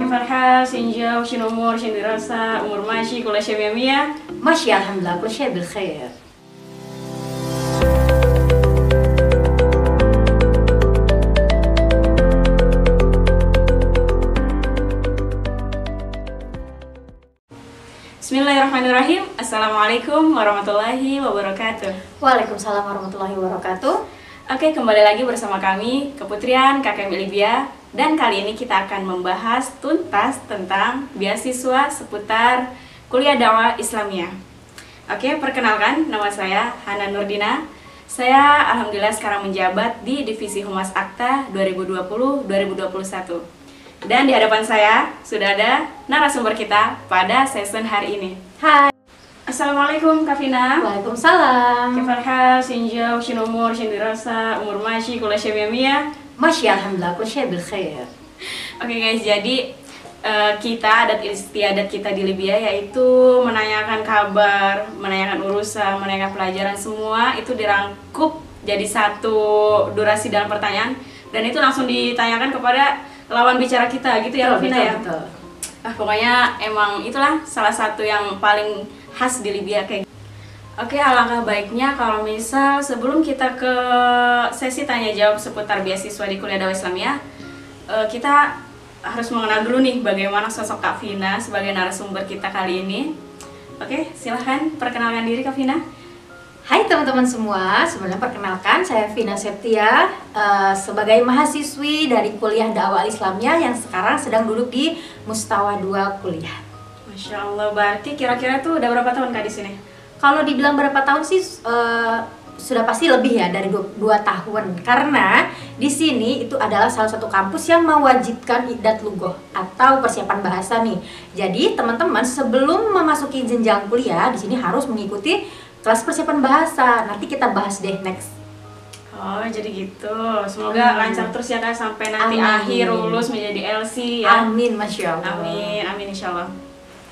كيف الحال؟ شنجاو شنو أمور شنو دراسة أمور ماشي كل شيء مية مية؟ ماشي الحمد لله كل شيء بالخير. Bismillahirrahmanirrahim. Assalamualaikum warahmatullahi wabarakatuh. Waalaikumsalam warahmatullahi wabarakatuh. Oke, kembali lagi bersama kami Keputrian KKM Libya. Dan kali ini kita akan membahas tuntas tentang beasiswa seputar kuliah dakwah Islamiyah. Oke, perkenalkan, nama saya Hana Nurdina. Saya alhamdulillah sekarang menjabat di Divisi Humas Akta 2020-2021. Dan di hadapan saya sudah ada narasumber kita pada season hari ini. Hai. Assalamualaikum Kak Vina. Waalaikumsalam. كيف الحال؟ شنجاو شنو أمور شنو دراسة أمور ماشي كل شيء مية مية؟ ماشي الحمد لله كل شيء بالخير. Oke guys, jadi kita adat istiadat kita di Libya yaitu menanyakan kabar, menanyakan urusan, menanyakan pelajaran, semua itu dirangkup jadi satu durasi dalam pertanyaan dan itu langsung ditanyakan kepada lawan bicara kita gitu ya, Vina ya. Betul. Pokoknya emang itulah salah satu yang paling khas di Libya kayak. Oke, alangkah baiknya kalau misal sebelum kita ke sesi tanya jawab seputar beasiswa di kuliah dakwah Islamiyah, kita harus mengenal dulu nih bagaimana sosok Kak Vina sebagai narasumber kita kali ini. Oke, silahkan perkenalkan diri Kak Vina. Hai teman-teman semua, sebelumnya perkenalkan saya Vina Septia sebagai mahasiswi dari kuliah dakwah Islamiyah yang sekarang sedang duduk di Mustawa 2 kuliah. Masya Allah, berarti kira-kira tuh udah berapa tahun Kak di sini? Kalau dibilang berapa tahun sih sudah pasti lebih ya dari 2 tahun, karena di sini itu adalah salah satu kampus yang mewajibkan Iqdat Lugoh atau persiapan bahasa nih. Jadi teman-teman sebelum memasuki jenjang kuliah di sini harus mengikuti kelas persiapan bahasa. Nanti kita bahas deh next. Oh, jadi gitu. Semoga lancar terus ya Kak sampai nanti akhir lulus menjadi LC ya. Amin, Masya Allah. Amin, amin insya Allah.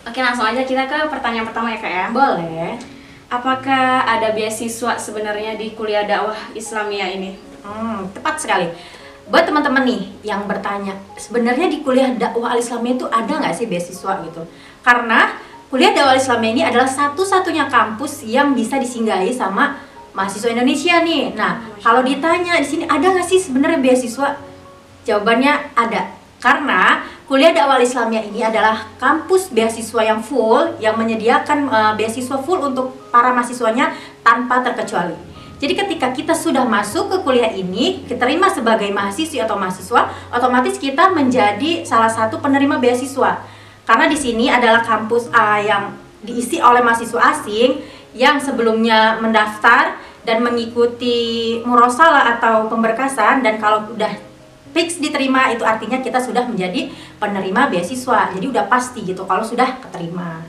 Oke, langsung aja kita ke pertanyaan pertama ya Kak ya. Boleh. Apakah ada beasiswa sebenarnya di kuliah dakwah Islamiyah ini? Tepat sekali. Buat teman-teman nih yang bertanya, sebenarnya di kuliah dakwah Islamiyah itu ada nggak sih beasiswa gitu? Karena kuliah dakwah Islamiyah ini adalah satu-satunya kampus yang bisa disinggahi sama mahasiswa Indonesia nih. Nah, kalau ditanya di sini ada nggak sih sebenarnya beasiswa? Jawabannya ada. Karena kuliah dakwah Islamiyah ini adalah kampus beasiswa yang full, yang menyediakan beasiswa full untuk para mahasiswanya tanpa terkecuali. Jadi ketika kita sudah masuk ke kuliah ini, diterima sebagai mahasiswi atau mahasiswa, otomatis kita menjadi salah satu penerima beasiswa. Karena di sini adalah kampus yang diisi oleh mahasiswa asing yang sebelumnya mendaftar dan mengikuti murosalah atau pemberkasan, dan kalau udah fix diterima itu artinya kita sudah menjadi penerima beasiswa. Jadi udah pasti gitu kalau sudah keterima.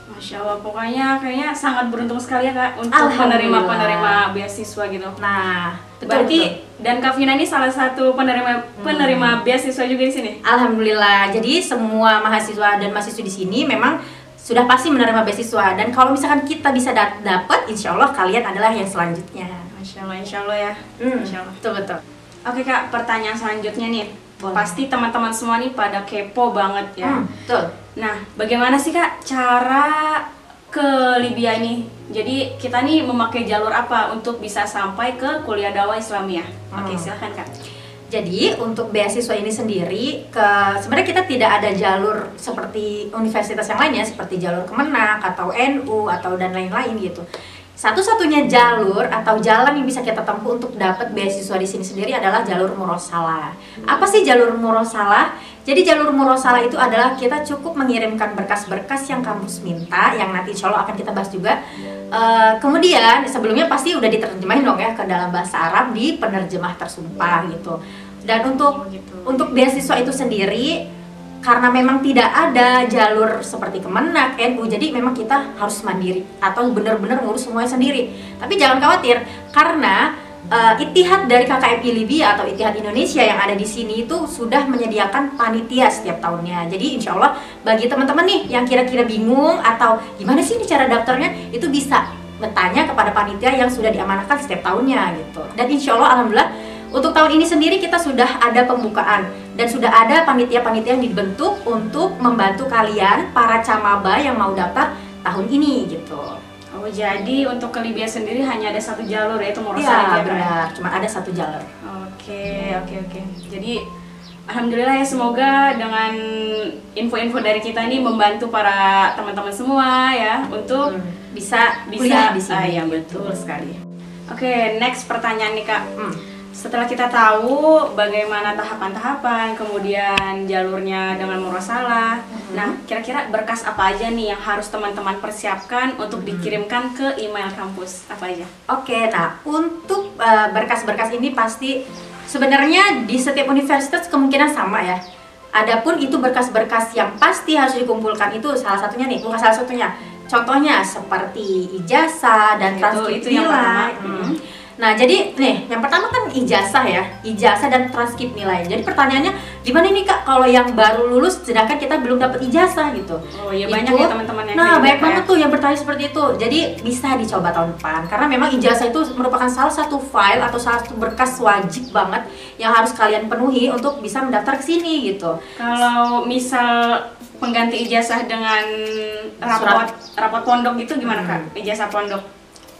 Masya Allah, pokoknya kayaknya sangat beruntung sekali ya Kak untuk penerima beasiswa gitu. Nah, berarti dan Kak Vina ini salah satu penerima beasiswa juga di sini. Alhamdulillah. Jadi semua mahasiswa dan mahasiswi di sini memang sudah pasti menerima beasiswa, dan kalau misalkan kita bisa dapat, insya Allah kalian adalah yang selanjutnya. Masya Allah ya. Masya Allah. Betul. Oke Kak, pertanyaan selanjutnya nih. Boleh. Pasti teman-teman semua nih pada kepo banget ya. Betul. Nah, bagaimana sih Kak cara ke Libya ini? Jadi kita nih memakai jalur apa untuk bisa sampai ke kuliah dakwah Islamiyah? Oke, silahkan Kak. Jadi untuk beasiswa ini sendiri, sebenarnya kita tidak ada jalur seperti universitas yang lainnya, seperti jalur Kemenak atau NU atau dan lain-lain gitu. Satu-satunya jalur atau jalan yang bisa kita tempuh untuk dapat beasiswa di sini sendiri adalah jalur murosalah. Apa sih jalur murosalah? Jadi jalur murosalah itu adalah kita cukup mengirimkan berkas-berkas yang kampus minta, yang nanti insya Allah akan kita bahas juga. Kemudian sebelumnya pasti udah diterjemahin dong ya ke dalam bahasa Arab di penerjemah tersumpah gitu. Dan untuk beasiswa itu sendiri, karena memang tidak ada jalur seperti Kemenak, NU, jadi memang kita harus mandiri atau benar-benar ngurus semuanya sendiri. Tapi jangan khawatir, karena Ittihad dari KKMI Libya atau Ittihad Indonesia yang ada di sini itu sudah menyediakan panitia setiap tahunnya. Jadi insya Allah bagi teman-teman nih yang kira-kira bingung atau gimana sih ini cara daftarnya, itu bisa bertanya kepada panitia yang sudah diamanahkan setiap tahunnya gitu. Dan insya Allah alhamdulillah untuk tahun ini sendiri kita sudah ada pembukaan dan sudah ada panitia-panitia yang dibentuk untuk membantu kalian para camaba yang mau daftar tahun ini gitu. Oh, jadi untuk ke Libya sendiri hanya ada satu jalur, yaitu Murosali Iya, ya, Kak? benar, cuma ada satu jalur. Oke. Jadi alhamdulillah ya, semoga dengan info-info dari kita ini membantu para teman-teman semua ya untuk bisa kuliah di sini. Ya, betul sekali. Oke, next pertanyaan nih, Kak. Setelah kita tahu bagaimana tahapan-tahapan, kemudian jalurnya dengan Murosalah, nah kira-kira berkas apa aja nih yang harus teman-teman persiapkan untuk dikirimkan ke email kampus? Apa aja? Oke, nah untuk berkas-berkas ini pasti sebenarnya di setiap universitas kemungkinan sama ya. Adapun itu berkas-berkas yang pasti harus dikumpulkan itu salah satunya nih, bukan salah satunya. Contohnya seperti ijazah dan transkrip itu yang nilai. pertama. Nah, jadi nih, yang pertama kan ijazah ya, ijazah dan transkrip nilai. Jadi pertanyaannya, gimana nih Kak kalau yang baru lulus sedangkan kita belum dapat ijazah gitu? Oh iya, banyak ya teman-teman yang Nah, kayak banyak gitu banget ya. tuh yang bertanya seperti itu. Jadi bisa dicoba tahun depan karena memang ijazah itu merupakan salah satu file atau salah satu berkas wajib banget yang harus kalian penuhi untuk bisa mendaftar ke sini gitu. Kalau misal pengganti ijazah dengan rapot pondok gitu gimana Kak? Ijazah pondok?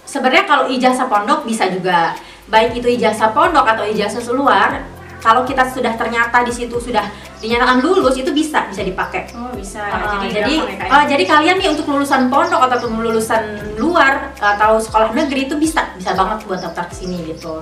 Sebenarnya kalau ijazah pondok bisa juga, baik itu ijazah pondok atau ijazah luar. Kalau kita sudah ternyata di situ sudah dinyatakan lulus, itu bisa dipakai. Oh bisa. Jadi kalian nih untuk lulusan pondok atau lulusan luar atau sekolah negeri itu bisa banget buat daftar ke sini gitu.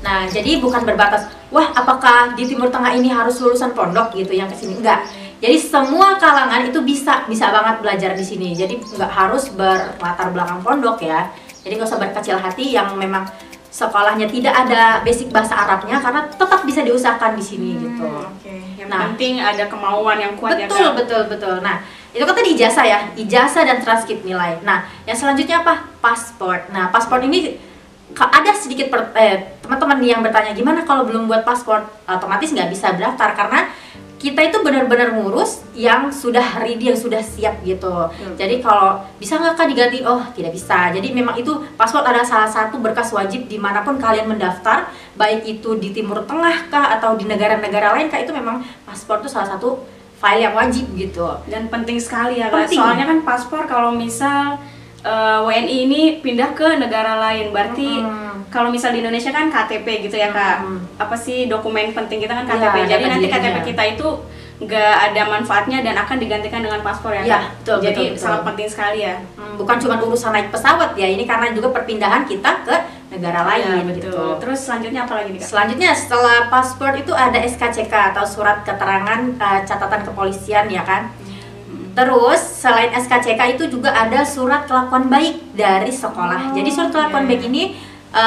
Nah, jadi bukan berbatas, wah apakah di Timur Tengah ini harus lulusan pondok gitu yang ke sini, enggak. Jadi semua kalangan itu bisa banget belajar di sini. Jadi nggak harus berlatar belakang pondok ya. Jadi nggak usah berkecil hati yang memang sekolahnya tidak ada basic bahasa Arabnya, karena tetap bisa diusahakan di sini gitu. Yang penting ada kemauan yang kuat ya Betul, Kak? betul. Nah, itu kan tadi ijazah ya, ijazah dan transkrip nilai. Nah, yang selanjutnya apa? Paspor. Nah, paspor ini ada sedikit teman-teman yang bertanya gimana kalau belum buat paspor, otomatis nggak bisa daftar karena kita itu benar-benar ngurus yang sudah ready, yang sudah siap gitu. Jadi kalau bisa nggak Kak diganti? Oh tidak bisa. Jadi memang itu paspor adalah salah satu berkas wajib dimanapun kalian mendaftar, baik itu di Timur Tengah kah atau di negara-negara lain kah, itu memang paspor itu salah satu file yang wajib gitu. Dan penting sekali ya Kak. Soalnya kan paspor kalau misal WNI ini pindah ke negara lain, berarti kalau misal di Indonesia kan KTP gitu ya Kak. Apa sih dokumen penting kita kan KTP. Ya, jadi nanti KTP kita itu nggak ada manfaatnya dan akan digantikan dengan paspor ya Kak. Ya, betul, jadi betul. sangat penting sekali ya. Bukan cuma urusan naik pesawat ya, ini karena juga perpindahan kita ke negara lain betul. gitu. Terus selanjutnya apa lagi nih Kak? Selanjutnya setelah paspor itu ada SKCK atau surat keterangan catatan kepolisian ya kan. Terus selain SKCK itu juga ada surat kelakuan baik dari sekolah. Jadi surat kelakuan baik ini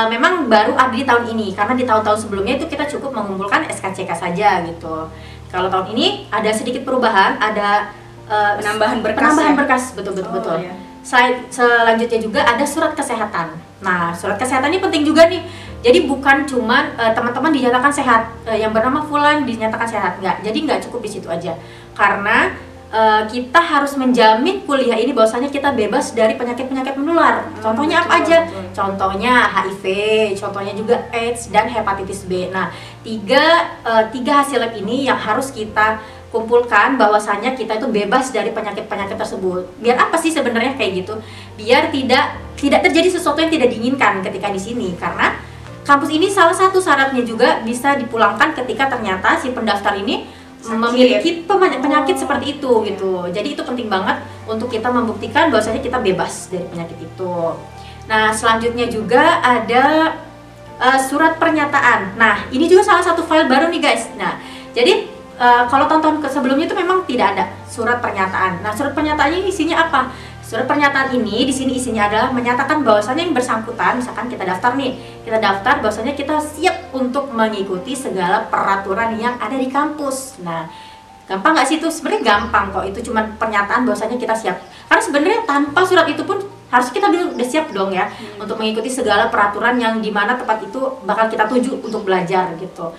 memang baru ada di tahun ini, karena di tahun-tahun sebelumnya itu kita cukup mengumpulkan SKCK saja gitu. Kalau tahun ini ada sedikit perubahan, ada penambahan berkas, betul. Iya. Selanjutnya juga ada surat kesehatan. Nah, surat kesehatan ini penting juga nih. Jadi bukan cuma teman-teman dinyatakan sehat, yang bernama Fulan dinyatakan sehat, enggak. Jadi nggak cukup di situ aja. Karena kita harus menjamin kuliah ini bahwasanya kita bebas dari penyakit-penyakit menular. Contohnya apa aja? Contohnya HIV, contohnya juga AIDS dan hepatitis B. Nah, tiga hasil lab ini yang harus kita kumpulkan bahwasanya kita itu bebas dari penyakit-penyakit tersebut. Biar apa sih sebenarnya kayak gitu? Biar tidak terjadi sesuatu yang tidak diinginkan ketika di sini, karena kampus ini salah satu syaratnya juga bisa dipulangkan ketika ternyata si pendaftar ini memiliki penyakit seperti itu gitu. Jadi itu penting banget untuk kita membuktikan bahwasanya kita bebas dari penyakit itu. Nah, selanjutnya juga ada surat pernyataan. Nah, ini juga salah satu file baru nih guys. Nah, jadi kalau tahun-tahun sebelumnya itu memang tidak ada surat pernyataan. Nah, surat pernyataannya isinya apa? Surat pernyataan ini di sini isinya adalah menyatakan bahwasanya yang bersangkutan, misalkan kita daftar bahwasanya kita siap untuk mengikuti segala peraturan yang ada di kampus. Nah, gampang nggak sih itu? Sebenarnya gampang kok. Itu cuma pernyataan bahwasanya kita siap. Karena sebenarnya tanpa surat itu pun harus kita dulu udah siap dong ya untuk mengikuti segala peraturan yang dimana tempat itu bakal kita tuju untuk belajar gitu.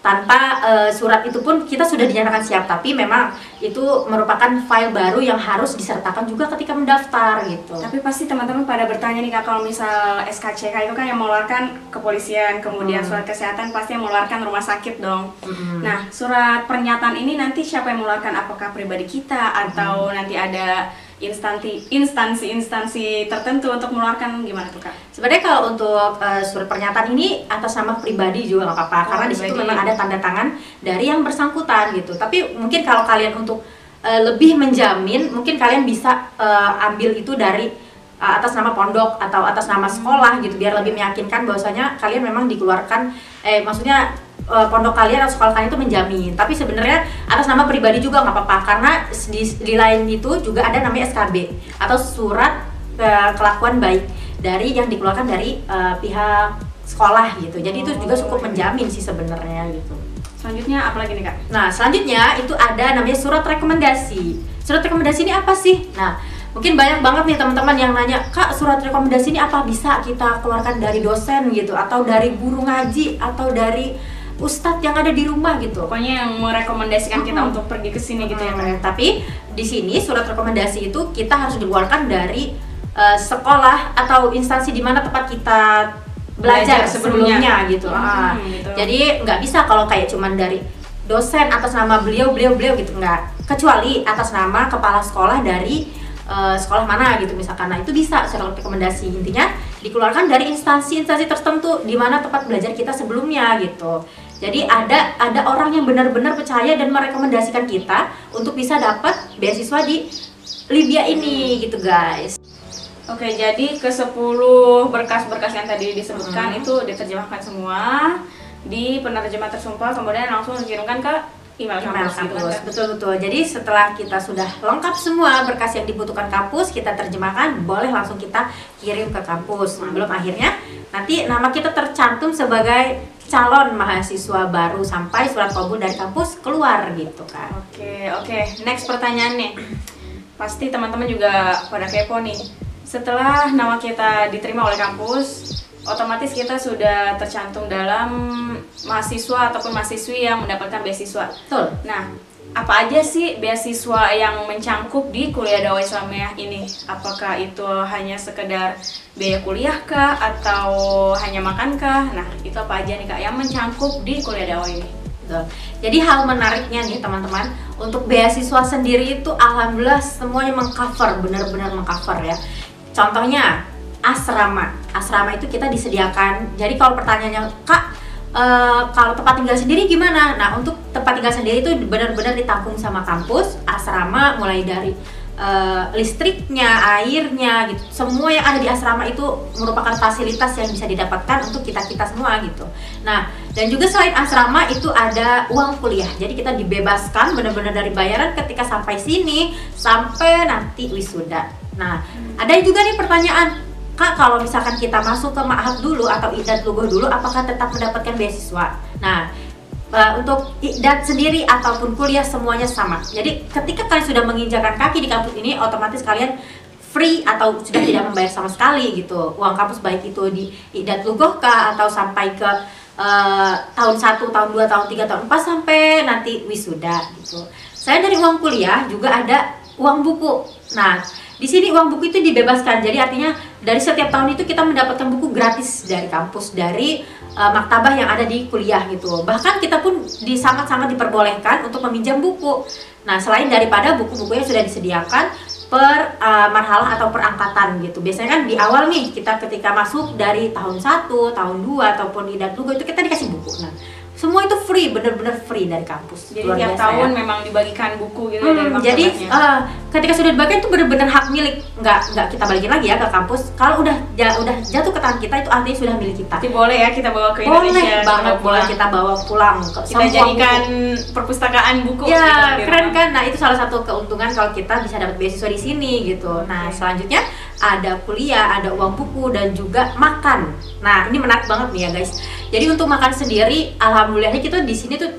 tanpa surat itu pun kita sudah dinyatakan siap, tapi memang itu merupakan file baru yang harus disertakan juga ketika mendaftar gitu. Tapi pasti teman-teman pada bertanya nih Kak, kalau misal SKCK itu kan yang mengeluarkan kepolisian, kemudian surat kesehatan pasti yang mengeluarkan rumah sakit dong. Nah, surat pernyataan ini nanti siapa yang mengeluarkan? Apakah pribadi kita atau nanti ada instansi tertentu untuk mengeluarkan, gimana tuh Kak? Sebenarnya kalau untuk surat pernyataan ini atas nama pribadi juga nggak apa-apa, karena di situ memang ada tanda tangan dari yang bersangkutan gitu. Tapi mungkin kalau kalian untuk lebih menjamin, mungkin kalian bisa ambil itu dari atas nama pondok atau atas nama sekolah gitu, biar lebih meyakinkan bahwasanya kalian memang dikeluarkan, maksudnya pondok kalian atau sekolah kalian itu menjamin. Tapi sebenarnya atas nama pribadi juga nggak apa-apa, karena di lain itu juga ada namanya SKB atau surat kelakuan baik dari yang dikeluarkan dari pihak sekolah gitu. Jadi itu juga cukup menjamin sih sebenarnya gitu. Selanjutnya apa lagi nih Kak? Nah, selanjutnya itu ada namanya surat rekomendasi. Surat rekomendasi ini apa sih? Nah, mungkin banyak banget nih teman-teman yang nanya, Kak, surat rekomendasi ini apa bisa kita keluarkan dari dosen gitu, atau dari guru ngaji, atau dari ustadz yang ada di rumah gitu. Pokoknya yang merekomendasikan kita untuk pergi ke sini gitu ya Kak. Tapi di sini surat rekomendasi itu kita harus dikeluarkan dari sekolah atau instansi di mana tempat kita belajar sebelumnya gitu. Gitu. Jadi nggak bisa kalau kayak cuman dari dosen atas nama beliau gitu, nggak. Kecuali atas nama kepala sekolah dari sekolah mana gitu misalkan. Nah, itu bisa surat rekomendasi. Intinya dikeluarkan dari instansi-instansi tertentu di mana tempat belajar kita sebelumnya gitu. Jadi ada orang yang benar-benar percaya dan merekomendasikan kita untuk bisa dapat beasiswa di Libya ini gitu guys. Oke, jadi ke-10 berkas-berkas yang tadi disebutkan itu diterjemahkan semua di penerjemah tersumpah, kemudian langsung dikirimkan ke email kampus. Betul. Jadi setelah kita sudah lengkap semua berkas yang dibutuhkan kampus, kita terjemahkan, boleh langsung kita kirim ke kampus. Belum akhirnya nanti nama kita tercantum sebagai calon mahasiswa baru sampai surat kabul dari kampus keluar gitu kan. Oke. Next pertanyaan nih. Pasti teman-teman juga pada kepo nih. Setelah nama kita diterima oleh kampus, otomatis kita sudah tercantum dalam mahasiswa ataupun mahasiswi yang mendapatkan beasiswa. Betul. Nah, apa aja sih beasiswa yang mencangkup di kuliah dakwah Islamiyah ini? Apakah itu hanya sekedar biaya kuliah kah atau hanya makan kah? Nah, itu apa aja nih Kak yang mencangkup di kuliah dakwah ini? Betul. Jadi hal menariknya nih teman-teman, untuk beasiswa sendiri itu alhamdulillah semuanya mengcover, benar-benar mengcover ya. Contohnya asrama itu kita disediakan. Jadi kalau pertanyaannya, Kak, kalau tempat tinggal sendiri gimana? Nah, untuk tempat tinggal sendiri itu benar-benar ditanggung sama kampus. Asrama mulai dari listriknya, airnya gitu, semua yang ada di asrama itu merupakan fasilitas yang bisa didapatkan untuk kita semua gitu. Nah, dan juga selain asrama itu ada uang kuliah. Jadi kita dibebaskan benar-benar dari bayaran ketika sampai sini sampai nanti wisuda. Nah, ada juga nih pertanyaan, Kak, kalau misalkan kita masuk ke ma'had dulu atau i'dad lughah dulu, apakah tetap mendapatkan beasiswa? Nah, untuk i'dad sendiri ataupun kuliah semuanya sama. Jadi ketika kalian sudah menginjakan kaki di kampus ini, otomatis kalian free atau sudah tidak membayar sama sekali gitu uang kampus, baik itu di i'dad lughah kah atau sampai ke tahun 1, tahun 2, tahun 3, tahun 4 sampai nanti wisuda gitu. Saya dari uang kuliah juga ada uang buku. Nah, di sini uang buku itu dibebaskan. Jadi artinya dari setiap tahun itu kita mendapatkan buku gratis dari kampus, dari maktabah yang ada di kuliah gitu. Bahkan kita pun sangat-sangat diperbolehkan untuk meminjam buku. Nah, selain daripada buku-buku yang sudah disediakan per marhalah atau per angkatan gitu. Biasanya kan di awal nih kita ketika masuk dari tahun 1, tahun 2 ataupun i'dad lughah itu kita dikasih buku. Nah, semua itu free, benar-benar free dari kampus. Jadi tiap tahun memang dibagikan buku gitu dari maktabahnya. Jadi ketika sudah dibagikan itu benar-benar hak milik, nggak kita balikin lagi ya ke kampus. Kalau udah jatuh ke tangan kita itu artinya sudah milik kita. Jadi boleh ya kita bawa ke Indonesia. Boleh kita bawa pulang. Kita jadikan perpustakaan buku. Ya, keren kan? Nah, itu salah satu keuntungan kalau kita bisa dapat beasiswa di sini gitu. Nah, selanjutnya ada kuliah, ada uang buku dan juga makan. Nah, ini menarik banget nih ya guys. Jadi untuk makan sendiri, alhamdulillahnya kita di sini tuh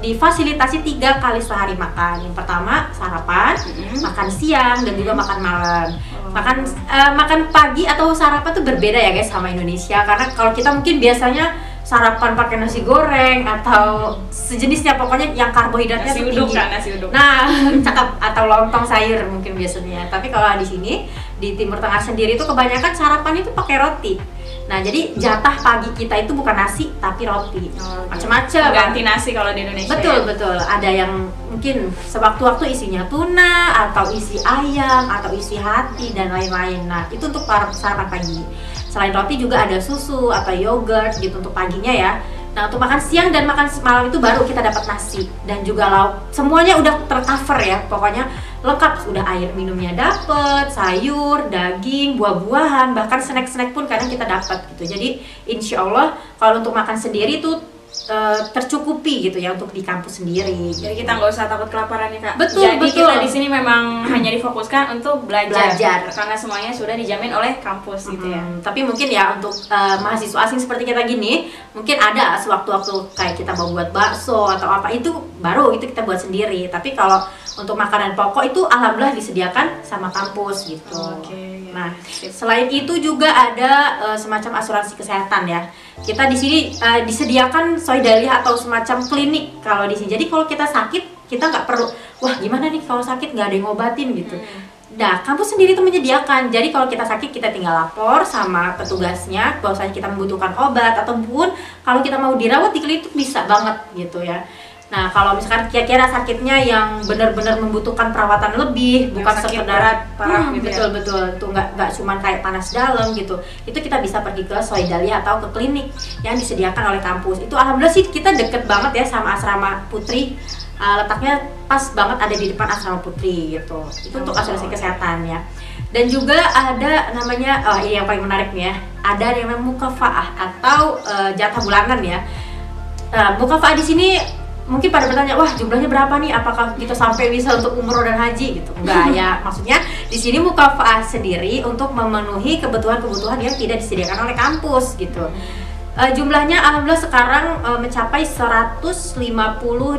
difasilitasi 3 kali sehari makan. Yang pertama sarapan, makan siang dan juga makan malam. Makan pagi atau sarapan tuh berbeda ya guys sama Indonesia, karena kalau kita mungkin biasanya sarapan pakai nasi goreng atau sejenisnya, pokoknya yang karbohidratnya Nasi tuh uduk tinggi. kan, nasi uduk. Nah, cakep, atau lontong sayur mungkin biasanya. Tapi kalau di sini di Timur Tengah sendiri itu kebanyakan sarapan itu pakai roti. Nah, jadi jatah pagi kita itu bukan nasi tapi roti. Macam-macam. Ganti nasi kalau di Indonesia. Betul, ya? betul. Ada yang mungkin sewaktu-waktu isinya tuna atau isi ayam atau isi hati dan lain-lain. Nah, itu untuk sarapan pagi. Selain roti juga ada susu atau yogurt gitu untuk paginya ya. Nah, untuk makan siang dan makan malam itu baru kita dapat nasi dan juga lauk. Semuanya udah tercover ya. Pokoknya lengkap, udah air minumnya dapet, sayur, daging, buah-buahan, bahkan snack-snack pun kadang kita dapat gitu. Jadi insya Allah kalau untuk makan sendiri tuh tercukupi gitu ya untuk di kampus sendiri. Jadi kita nggak usah takut kelaparan ya kak. Betul, Jadi betul. kita di sini memang hanya difokuskan untuk Belajar. karena semuanya sudah dijamin oleh kampus gitu ya. Tapi mungkin ya untuk mahasiswa asing seperti kita gini, mungkin ada sewaktu-waktu kayak kita mau buat bakso atau apa, itu baru itu kita buat sendiri. Tapi kalau untuk makanan pokok itu alhamdulillah disediakan sama kampus gitu. Oke, ya. Nah, selain itu juga ada semacam asuransi kesehatan ya. Kita di sini disediakan soidaliyah atau semacam klinik kalau di sini. Jadi kalau kita sakit, kita nggak perlu, wah gimana nih kalau sakit nggak ada yang ngobatin gitu. Nah, kampus sendiri itu menyediakan. Jadi kalau kita sakit, kita tinggal lapor sama petugasnya bahwasanya kita membutuhkan obat, ataupun kalau kita mau dirawat di klinik bisa banget gitu ya. Nah, kalau misalkan kira-kira sakitnya yang benar-benar membutuhkan perawatan lebih, Yang bukan sakit sekedar berat, parah gitu ya. betul-betul, tuh nggak cuma kayak panas dalam gitu. Itu kita bisa pergi ke soidaliyah atau ke klinik yang disediakan oleh kampus. Itu alhamdulillah sih kita deket banget ya sama asrama Putri. Letaknya pas banget ada di depan asrama Putri gitu. Itu untuk asuransi kesehatan ya. Dan juga ada namanya, ini yang paling menarik nih ya, ada yang namanya mukafaah atau jatah bulanan ya. Mukafaah di sini mungkin pada bertanya, wah jumlahnya berapa nih? Apakah kita sampai bisa untuk umroh dan haji gitu? Enggak ya, maksudnya di sini mukafaah sendiri untuk memenuhi kebutuhan-kebutuhan yang tidak disediakan oleh kampus gitu. Jumlahnya alhamdulillah sekarang mencapai 150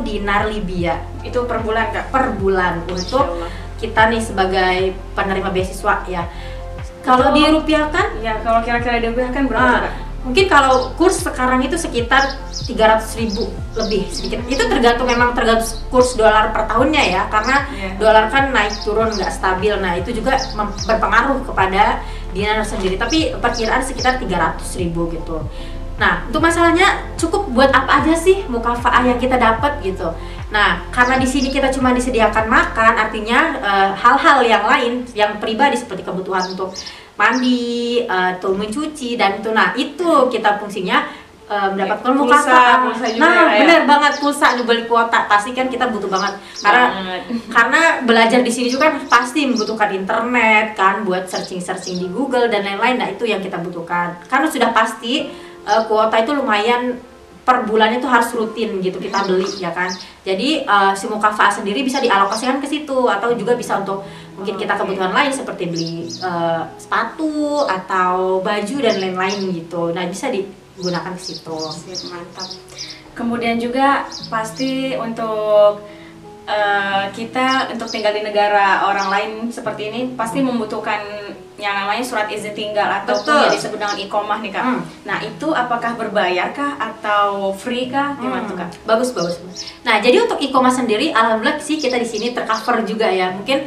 dinar Libya. Itu per bulan kak? Per bulan untuk kita nih sebagai penerima beasiswa ya. Kalau dirupiahkan? Ya, kalau kira-kira dirupiahkan berapa kak? Mungkin kalau kurs sekarang itu sekitar 300.000 lebih sedikit. Itu tergantung kurs dolar per tahunnya ya, karena dolar kan naik turun nggak stabil. Nah itu juga berpengaruh kepada dinar sendiri. Tapi perkiraan sekitar 300.000 gitu. Nah untuk masalahnya cukup buat apa aja sih mukafaah yang kita dapat gitu. Nah karena di sini kita cuma disediakan makan, artinya hal-hal yang lain yang pribadi seperti kebutuhan untuk mandi, tuh mencuci dan itu. Nah itu kita fungsinya mendapatkan mukafaah. Nah benar banget, pulsa beli kuota pasti kan kita butuh banget karena belajar di sini juga kan pasti membutuhkan internet kan buat searching di Google dan lain-lain. Nah itu yang kita butuhkan karena sudah pasti kuota itu lumayan per bulannya tuh harus rutin gitu kita beli ya kan. Jadi si mukafaah sendiri bisa dialokasikan ke situ atau juga bisa untuk mungkin kita kebutuhan lain seperti beli sepatu atau baju dan lain-lain gitu. Nah bisa digunakan ke situ. Mantap. Kemudian juga pasti untuk kita untuk tinggal di negara orang lain seperti ini pasti membutuhkan yang namanya surat izin tinggal ataupun yang disebut dengan iqomah nih kak. Nah itu apakah berbayar kah atau free kah? Gimana tuh kak? Bagus. Nah jadi untuk iqomah sendiri alhamdulillah sih kita di sini tercover juga ya. Mungkin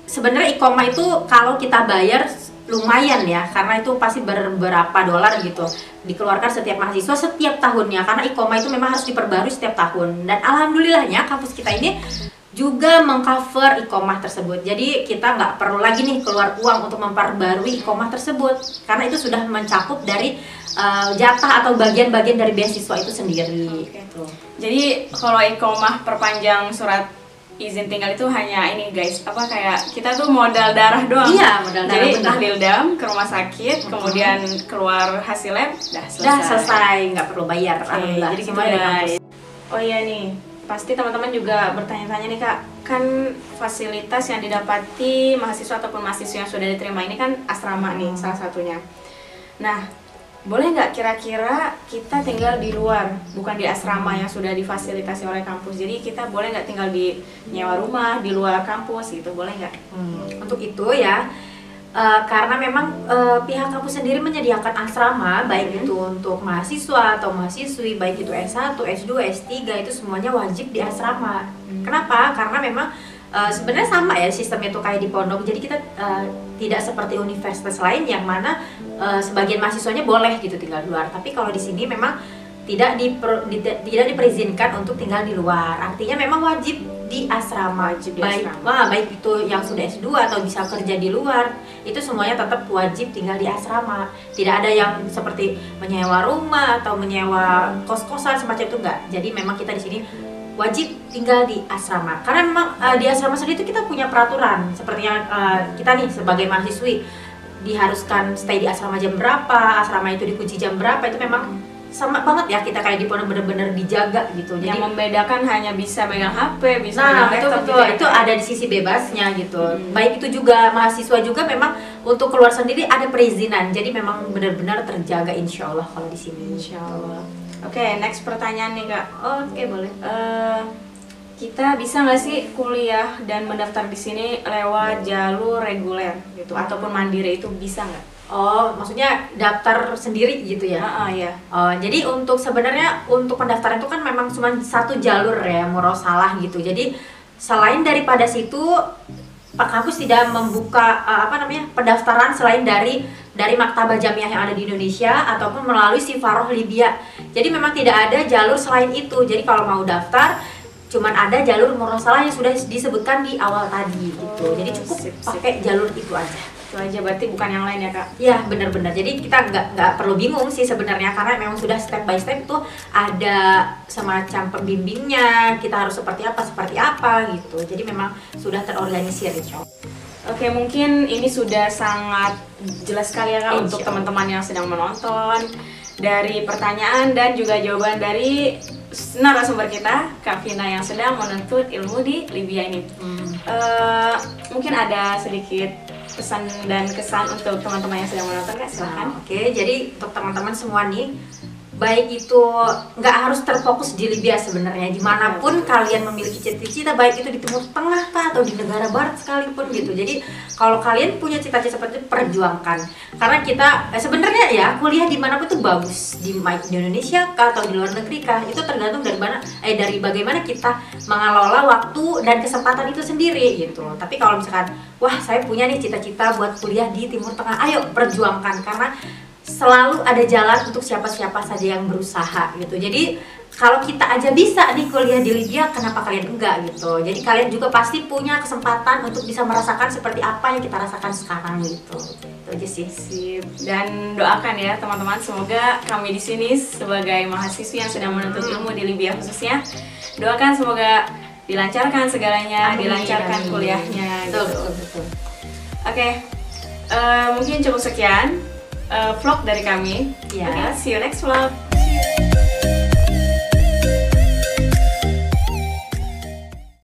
sebenarnya iqomah itu kalau kita bayar lumayan ya, karena itu pasti berapa dolar gitu dikeluarkan setiap mahasiswa setiap tahunnya, karena iqomah itu memang harus diperbarui setiap tahun. Dan alhamdulillahnya kampus kita ini juga mengcover iqomah tersebut. Jadi kita nggak perlu lagi nih keluar uang untuk memperbarui iqomah tersebut karena itu sudah mencakup dari jatah atau bagian-bagian dari beasiswa itu sendiri. Gitu. Jadi kalau iqomah perpanjang surat izin tinggal itu hanya ini guys, apa kayak kita tuh modal darah doang. Iya, modal darah. Jadi tahlil dam ke rumah sakit, kemudian keluar hasil lab, dah selesai, nggak perlu bayar. Alhamdulillah. Jadi gitu guys. Oh iya nih, pasti teman-teman juga bertanya-tanya nih kak, kan fasilitas yang didapati mahasiswa ataupun mahasiswa yang sudah diterima ini kan asrama nih salah satunya. Nah, boleh nggak kira-kira kita tinggal di luar, bukan di asrama yang sudah difasilitasi oleh kampus? Jadi kita boleh nggak tinggal di nyewa rumah di luar kampus gitu, boleh nggak? Untuk itu ya, karena memang pihak kampus sendiri menyediakan asrama, baik itu untuk mahasiswa atau mahasiswi, baik itu S1, S2, S3, itu semuanya wajib di asrama. Kenapa? Karena memang sebenarnya sama ya sistemnya itu kayak di pondok. Jadi kita tidak seperti universitas lain yang mana sebagian mahasiswanya boleh gitu tinggal di luar. Tapi kalau di sini memang tidak diperizinkan untuk tinggal di luar. Artinya memang wajib di asrama. Baik itu yang sudah S2 atau bisa kerja di luar, itu semuanya tetap wajib tinggal di asrama. Tidak ada yang seperti menyewa rumah atau menyewa kos-kosan semacam itu, enggak. Jadi memang kita di sini wajib tinggal di asrama. Karena memang di asrama sendiri itu kita punya peraturan. Seperti yang kita nih sebagai mahasiswi diharuskan stay di asrama jam berapa, asrama itu dikunci jam berapa, itu memang sama banget ya, kita kayak di pondok bener-bener dijaga gitu. Jadi yang membedakan hanya bisa megang HP, bisa megang laptop gitu ya. Itu ada di sisi bebasnya gitu. Baik itu juga mahasiswa juga memang untuk keluar sendiri ada perizinan. Jadi memang benar-benar terjaga insya Allah kalau di sini. Insya Allah. Oke, next pertanyaan nih Kak. Oke, boleh. Kita bisa nggak sih kuliah dan mendaftar di sini lewat jalur reguler gitu ataupun mandiri, itu bisa nggak? Oh, maksudnya daftar sendiri gitu ya? Iya. Jadi untuk sebenarnya untuk pendaftaran itu kan memang cuma satu jalur ya, murah salah gitu. Jadi selain daripada situ, Pak kampus tidak membuka pendaftaran selain dari Maktabah Jamiah yang ada di Indonesia ataupun melalui Sifaroh Libya. Jadi memang tidak ada jalur selain itu. Jadi kalau mau daftar, cuman ada jalur murah salah yang sudah disebutkan di awal tadi gitu. Jadi cukup pakai jalur itu aja. Itu aja, berarti bukan yang lain ya Kak? Ya benar-benar. Jadi kita nggak perlu bingung sih sebenarnya, karena memang sudah step by step itu ada semacam pembimbingnya, kita harus seperti apa gitu. Jadi memang sudah terorganisir insya Allah. Oke, mungkin ini sudah sangat jelas sekali ya Kak untuk teman-teman yang sedang menonton. Dari pertanyaan dan juga jawaban dari narasumber kita, Kak Vina yang sedang menuntut ilmu di Libya ini. Mungkin ada sedikit pesan dan kesan untuk teman-teman yang sedang menonton Kak, silahkan. Oke, jadi untuk teman-teman semua nih, baik itu nggak harus terfokus di Libya sebenarnya, dimanapun kalian memiliki cita-cita, baik itu di Timur Tengah kah atau di negara Barat sekalipun gitu. Jadi kalau kalian punya cita-cita seperti itu, perjuangkan. Karena kita sebenarnya ya kuliah dimanapun itu bagus, di Indonesia kah atau di luar negeri kah, itu tergantung dari bagaimana kita mengelola waktu dan kesempatan itu sendiri gitu. Tapi kalau misalkan wah saya punya nih cita-cita buat kuliah di Timur Tengah, ayo perjuangkan, karena selalu ada jalan untuk siapa-siapa saja yang berusaha gitu. Jadi kalau kita aja bisa nih kuliah di Libya, kenapa kalian enggak gitu. Jadi kalian juga pasti punya kesempatan untuk bisa merasakan seperti apa yang kita rasakan sekarang gitu. Itu aja sih. Sip. Dan doakan ya teman-teman, semoga kami di sini sebagai mahasiswi yang sedang menuntut ilmu di Libya khususnya, doakan semoga dilancarkan segalanya, dilancarkan kuliahnya gitu. Betul. Oke, mungkin cukup sekian vlog dari kami. Ya. Oke, see you next vlog.